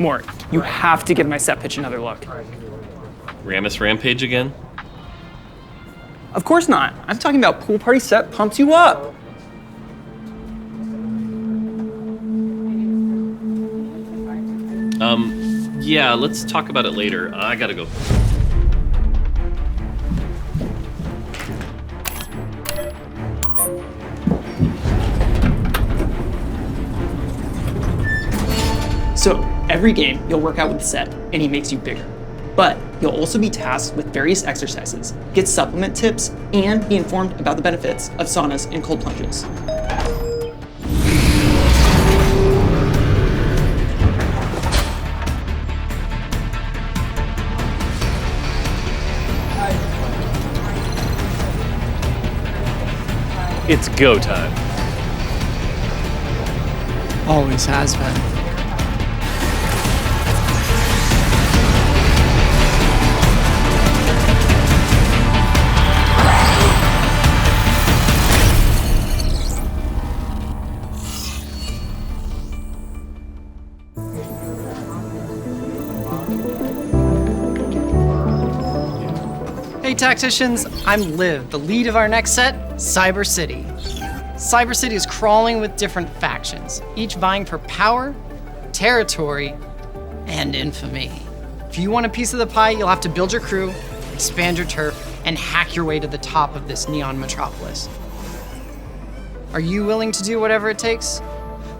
Mort, you have to give my set pitch another look. Rammus Rampage again? Of course not. I'm talking about Pool Party Set pumps you up. Yeah, let's talk about it later. I gotta go. So every game, you'll work out with the set, and he makes you bigger. But you'll also be tasked with various exercises, get supplement tips, and be informed about the benefits of saunas and cold plunges. It's go time. Always has been. Hey Tacticians, I'm Liv, the lead of our next set, Cyber City. Cyber City is crawling with different factions, each vying for power, territory, and infamy. If you want a piece of the pie, you'll have to build your crew, expand your turf, and hack your way to the top of this neon metropolis. Are you willing to do whatever it takes?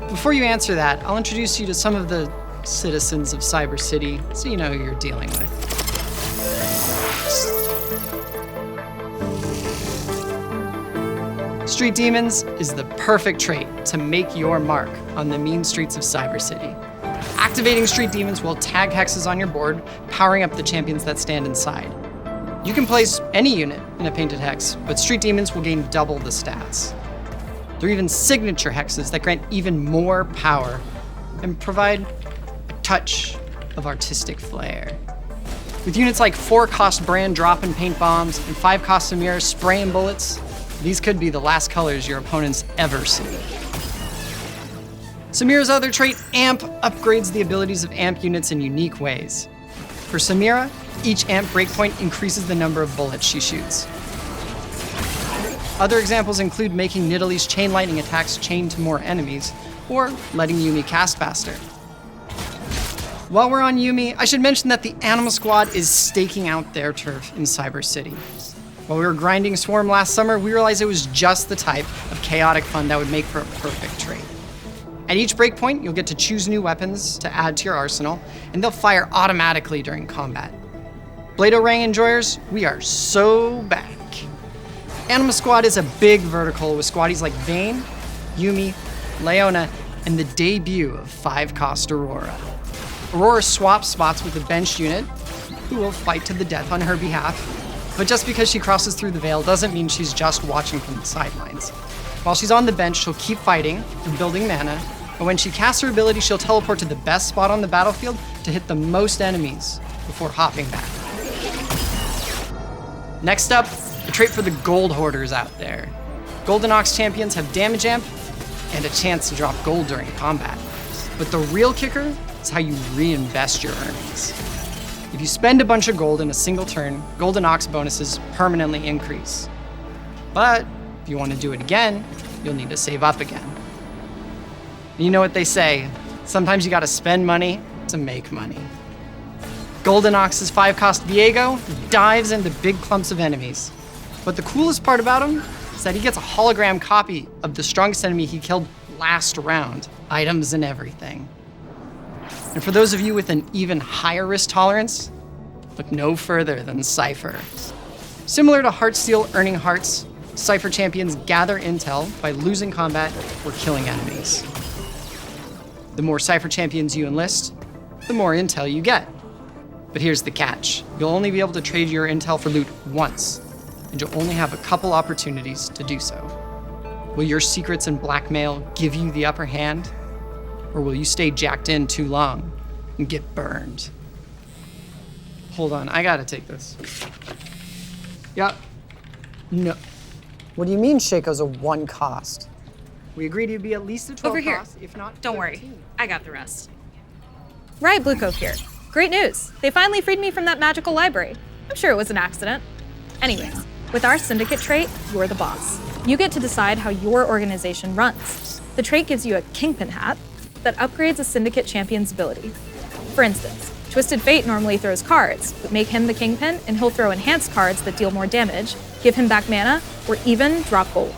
Before you answer that, I'll introduce you to some of the citizens of Cyber City so you know who you're dealing with. Street Demons is the perfect trait to make your mark on the mean streets of Cyber City. Activating Street Demons will tag hexes on your board, powering up the champions that stand inside. You can place any unit in a painted hex, but Street Demons will gain double the stats. There are even signature hexes that grant even more power and provide a touch of artistic flair. With units like 4-cost Brand drop and paint bombs and 5-cost Samira spray and bullets, these could be the last colors your opponents ever see. Samira's other trait, Amp, upgrades the abilities of Amp units in unique ways. For Samira, each Amp breakpoint increases the number of bullets she shoots. Other examples include making Nidalee's chain lightning attacks chain to more enemies, or letting Yuumi cast faster. While we're on Yuumi, I should mention that the Animal Squad is staking out their turf in Cyber City. While we were grinding Swarm last summer, we realized it was just the type of chaotic fun that would make for a perfect trait. At each breakpoint, you'll get to choose new weapons to add to your arsenal, and they'll fire automatically during combat. Blade Rang enjoyers, we are so back. Anima Squad is a big vertical with squaddies like Vayne, Yuumi, Leona, and the debut of 5-cost Aurora. Aurora swaps spots with a benched unit, who will fight to the death on her behalf. But just because she crosses through the veil doesn't mean she's just watching from the sidelines. While she's on the bench, she'll keep fighting and building mana, and when she casts her ability, she'll teleport to the best spot on the battlefield to hit the most enemies before hopping back. Next up, a trait for the gold hoarders out there. Golden Ox champions have damage amp and a chance to drop gold during combat. But the real kicker is how you reinvest your earnings. If you spend a bunch of gold in a single turn, Golden Ox bonuses permanently increase. But if you want to do it again, you'll need to save up again. You know what they say, sometimes you gotta spend money to make money. Golden Ox's 5-cost Viego dives into big clumps of enemies. But the coolest part about him is that he gets a hologram copy of the strongest enemy he killed last round, items and everything. And for those of you with an even higher risk tolerance, look no further than Cypher. Similar to Heartsteel earning hearts, Cypher champions gather intel by losing combat or killing enemies. The more Cypher champions you enlist, the more intel you get. But here's the catch. You'll only be able to trade your intel for loot once, and you'll only have a couple opportunities to do so. Will your secrets and blackmail give you the upper hand? Or will you stay jacked in too long and get burned? Hold on, I gotta take this. Yeah. No. What do you mean Shaco's a 1 cost? We agreed he'd be at least a 12 Over here. cost, if not Don't 13. worry, I got the rest. Right, Blue Cove here. Great news. They finally freed me from that magical library. I'm sure it was an accident. Anyways, with our syndicate trait, you're the boss. You get to decide how your organization runs. The trait gives you a Kingpin hat that upgrades a syndicate champion's ability. For instance, Twisted Fate normally throws cards, but make him the Kingpin and he'll throw enhanced cards that deal more damage, give him back mana, or even drop gold.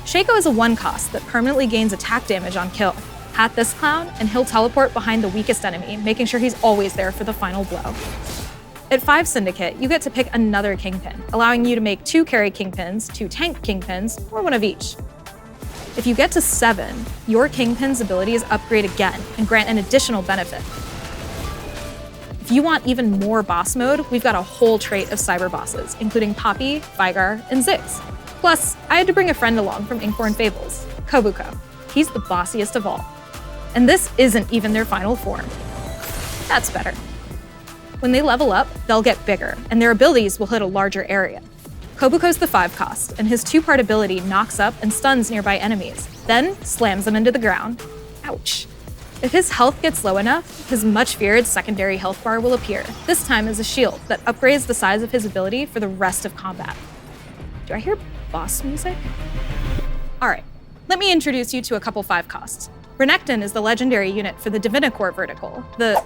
Shaco is a 1-cost that permanently gains attack damage on kill. Hat this clown, and he'll teleport behind the weakest enemy, making sure he's always there for the final blow. At 5 Syndicate, you get to pick another Kingpin, allowing you to make 2 carry Kingpins, 2 tank Kingpins, or one of each. If you get to 7, your Kingpin's abilities upgrade again and grant an additional benefit. If you want even more boss mode, we've got a whole trait of cyber bosses, including Poppy, Vigar, and Ziggs. Plus, I had to bring a friend along from Inkborn Fables, Kobuko. He's the bossiest of all. And this isn't even their final form. That's better. When they level up, they'll get bigger, and their abilities will hit a larger area. Kobuko's the 5-cost, and his 2-part ability knocks up and stuns nearby enemies, then slams them into the ground. Ouch. If his health gets low enough, his much-feared secondary health bar will appear, this time as a shield that upgrades the size of his ability for the rest of combat. Do I hear boss music? Alright, let me introduce you to a couple 5-costs. Renekton is the legendary unit for the Divinicore vertical, the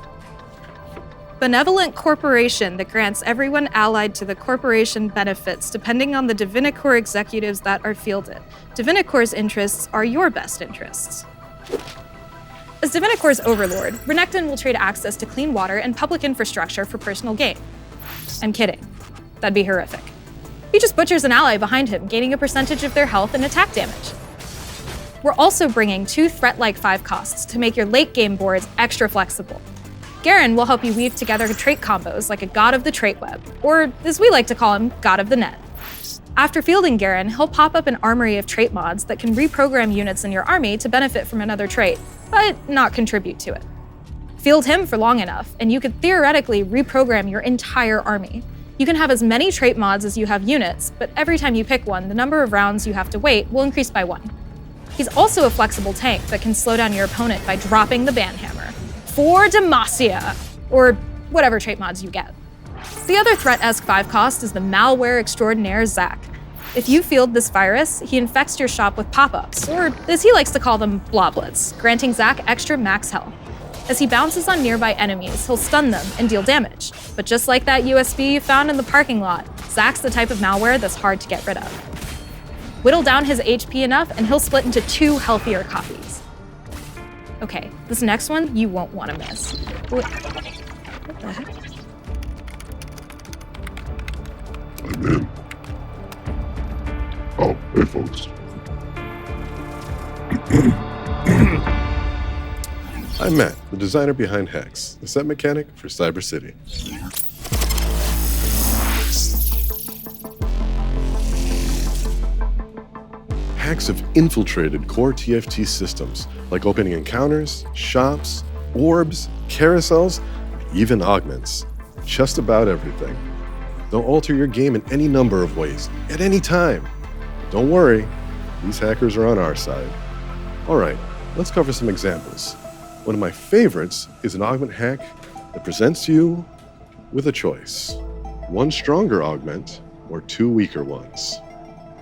benevolent corporation that grants everyone allied to the corporation benefits depending on the Divinicore executives that are fielded. Divinicore's interests are your best interests. As Divinicore's overlord, Renekton will trade access to clean water and public infrastructure for personal gain. I'm kidding. That'd be horrific. He just butchers an ally behind him, gaining a percentage of their health and attack damage. We're also bringing 2 threat-like 5-costs to make your late-game boards extra flexible. Garen will help you weave together trait combos like a god of the trait web, or as we like to call him, god of the net. After fielding Garen, he'll pop up an armory of trait mods that can reprogram units in your army to benefit from another trait, but not contribute to it. Field him for long enough, and you could theoretically reprogram your entire army. You can have as many trait mods as you have units, but every time you pick one, the number of rounds you have to wait will increase by 1. He's also a flexible tank that can slow down your opponent by dropping the banhammer. For Demacia, or whatever trait mods you get. The other threat-esque 5-cost is the malware extraordinaire Zac. If you field this virus, he infects your shop with pop-ups, or as he likes to call them, bloblets, granting Zac extra max health. As he bounces on nearby enemies, he'll stun them and deal damage. But just like that USB you found in the parking lot, Zac's the type of malware that's hard to get rid of. Whittle down his HP enough and he'll split into 2 healthier copies. Okay, this next one you won't want to miss. What the heck? I'm in. Oh, hey folks. I'm Matt, the designer behind Hex, the set mechanic for Cyber City. Hacks have infiltrated core TFT systems, like opening encounters, shops, orbs, carousels, even augments. Just about everything. They'll alter your game in any number of ways, at any time. Don't worry, these hackers are on our side. Alright, let's cover some examples. One of my favorites is an augment hack that presents you with a choice. 1 stronger augment, or 2 weaker ones.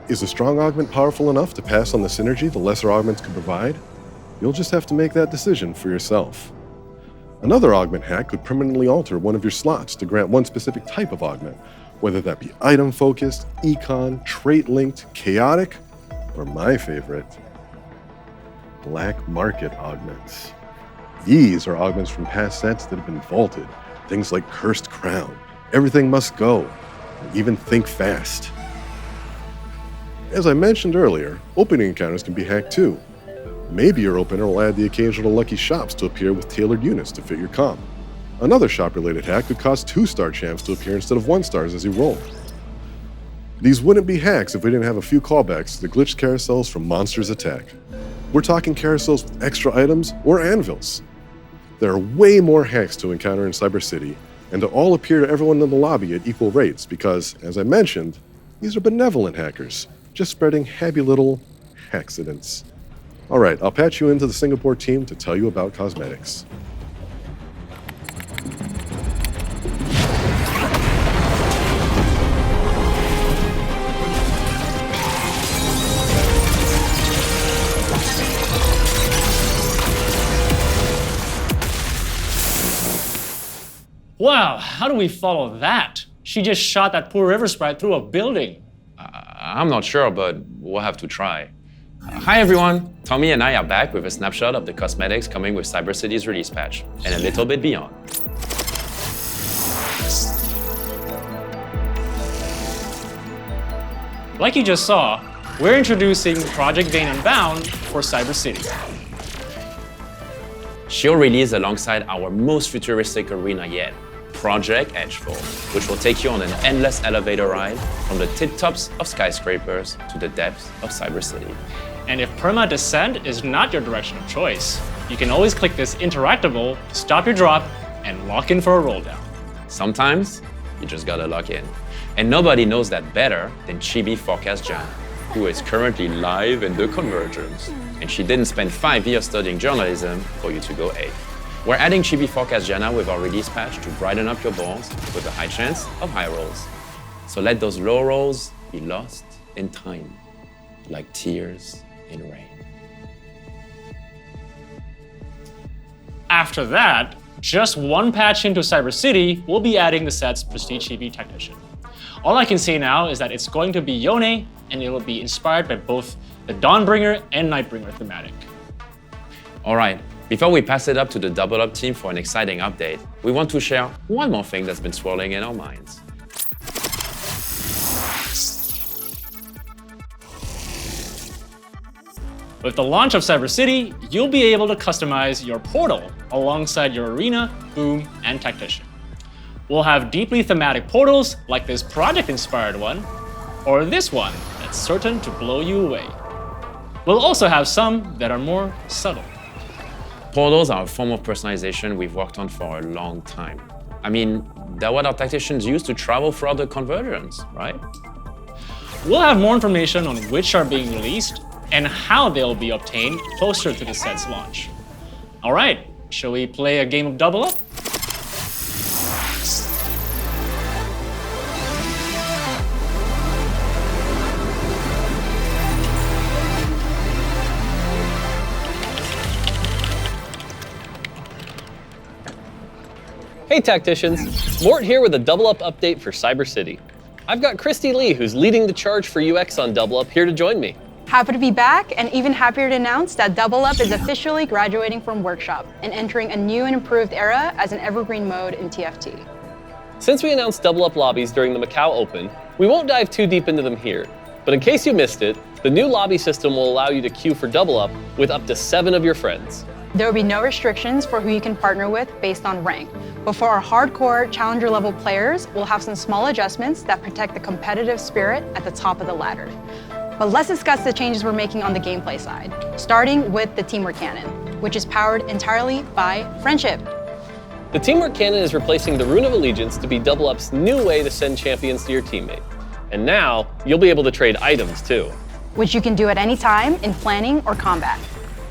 Is a strong augment powerful enough to pass on the synergy the lesser augments can provide? You'll just have to make that decision for yourself. Another augment hack could permanently alter one of your slots to grant one specific type of augment, whether that be item-focused, econ, trait-linked, chaotic, or my favorite, black market augments. These are augments from past sets that have been vaulted, things like Cursed Crown, Everything Must Go, and even Think Fast. As I mentioned earlier, opening encounters can be hacked too. Maybe your opener will add the occasional lucky shops to appear with tailored units to fit your comp. Another shop-related hack could cause 2-star champs to appear instead of 1-stars as you roll. These wouldn't be hacks if we didn't have a few callbacks to the glitched carousels from Monsters Attack. We're talking carousels with extra items or anvils. There are way more hacks to encounter in Cyber City, and to all appear to everyone in the lobby at equal rates because, as I mentioned, these are benevolent hackers, just spreading happy little accidents. Alright, I'll patch you into the Singapore team to tell you about cosmetics. Wow, how do we follow that? She just shot that poor river sprite through a building. I'm not sure, but we'll have to try. Hi everyone, Tommy and I are back with a snapshot of the cosmetics coming with Cyber City's release patch, and a little bit beyond. Like you just saw, we're introducing Project Vane Unbound for Cyber City. She'll release alongside our most futuristic arena yet, Project Edgefall, which will take you on an endless elevator ride from the tip-tops of skyscrapers to the depths of Cyber City. And if perma descent is not your direction of choice, you can always click this interactable, stop your drop, and lock in for a roll down. Sometimes, you just gotta lock in. And nobody knows that better than Chibi Forecast Jana, who is currently live in the Convergence. And she didn't spend 5 years studying journalism for you to go A. We're adding Chibi Forecast Jana with our release patch to brighten up your balls with a high chance of high rolls. So let those low rolls be lost in time, like tears in rain. After that, just one patch into Cyber City, we'll be adding the set's Prestige Chibi Tactician. All I can say now is that it's going to be Yone, and it will be inspired by both the Dawnbringer and Nightbringer thematic. All right, before we pass it up to the Double Up team for an exciting update, we want to share one more thing that's been swirling in our minds. With the launch of Cyber City, you'll be able to customize your portal alongside your arena, boom, and tactician. We'll have deeply thematic portals like this project-inspired one, or this one that's certain to blow you away. We'll also have some that are more subtle. Portals are a form of personalization we've worked on for a long time. I mean, they're what our tacticians use to travel throughout the Convergence, right? We'll have more information on which are being released and how they'll be obtained closer to the set's launch. All right, shall we play a game of Double Up? Hey Tacticians, Mort here with a Double Up update for Cyber City. I've got Christy Lee, who's leading the charge for UX on Double Up, here to join me. Happy to be back, and even happier to announce that Double Up is officially graduating from Workshop and entering a new and improved era as an evergreen mode in TFT. Since we announced Double Up lobbies during the Macau Open, we won't dive too deep into them here. But in case you missed it, the new lobby system will allow you to queue for Double Up with up to 7 of your friends. There will be no restrictions for who you can partner with based on rank, but for our hardcore challenger level players, we'll have some small adjustments that protect the competitive spirit at the top of the ladder. But let's discuss the changes we're making on the gameplay side, starting with the Teamwork Cannon, which is powered entirely by friendship. The Teamwork Cannon is replacing the Rune of Allegiance to be Double Up's new way to send champions to your teammate. And now, you'll be able to trade items too. Which you can do at any time in planning or combat.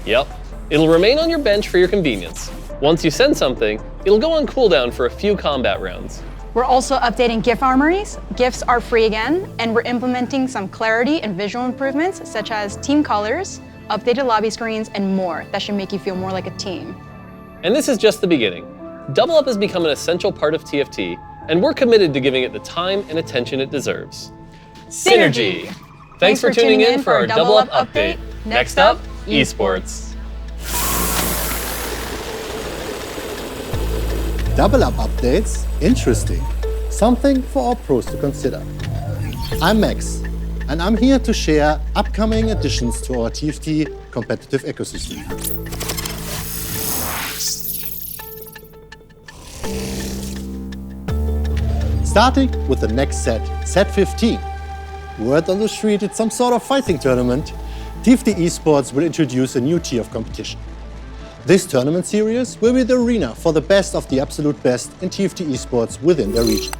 Yep. It'll remain on your bench for your convenience. Once you send something, it'll go on cooldown for a few combat rounds. We're also updating GIF armories. GIFs are free again, and we're implementing some clarity and visual improvements such as team colors, updated lobby screens, and more that should make you feel more like a team. And this is just the beginning. Double Up has become an essential part of TFT, and we're committed to giving it the time and attention it deserves. Synergy! Thanks for tuning in for our Double Up update. Next up, esports. Double Up updates? Interesting. Something for our pros to consider. I'm Max, and I'm here to share upcoming additions to our TFT competitive ecosystem. Starting with the next set, Set 15. Word on the street, it's some sort of fighting tournament. TFT Esports will introduce a new tier of competition. This tournament series will be the arena for the best of the absolute best in TFT Esports within their region.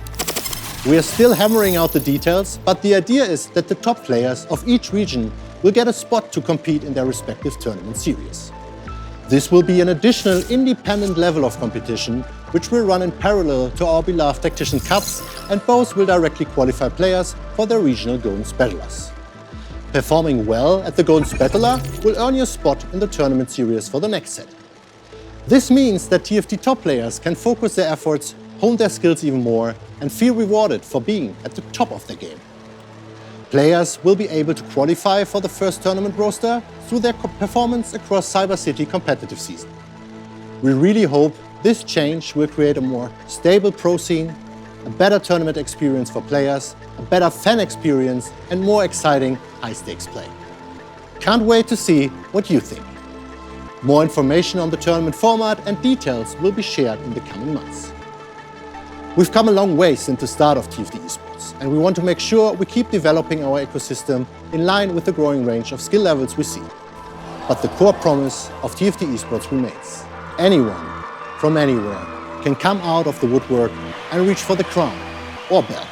We are still hammering out the details, but the idea is that the top players of each region will get a spot to compete in their respective tournament series. This will be an additional independent level of competition, which will run in parallel to our beloved Tactician Cups, and both will directly qualify players for their regional Golden Spatulars. Performing well at the Golden Spatula will earn you a spot in the tournament series for the next set. This means that TFT top players can focus their efforts hone their skills even more, and feel rewarded for being at the top of their game. Players will be able to qualify for the first tournament roster through their performance across Cyber City competitive season. We really hope this change will create a more stable pro scene, a better tournament experience for players, a better fan experience, and more exciting high-stakes play. Can't wait to see what you think. More information on the tournament format and details will be shared in the coming months. We've come a long way since the start of TFT Esports, and we want to make sure we keep developing our ecosystem in line with the growing range of skill levels we see. But the core promise of TFT Esports remains. Anyone, from anywhere, can come out of the woodwork and reach for the crown or belt.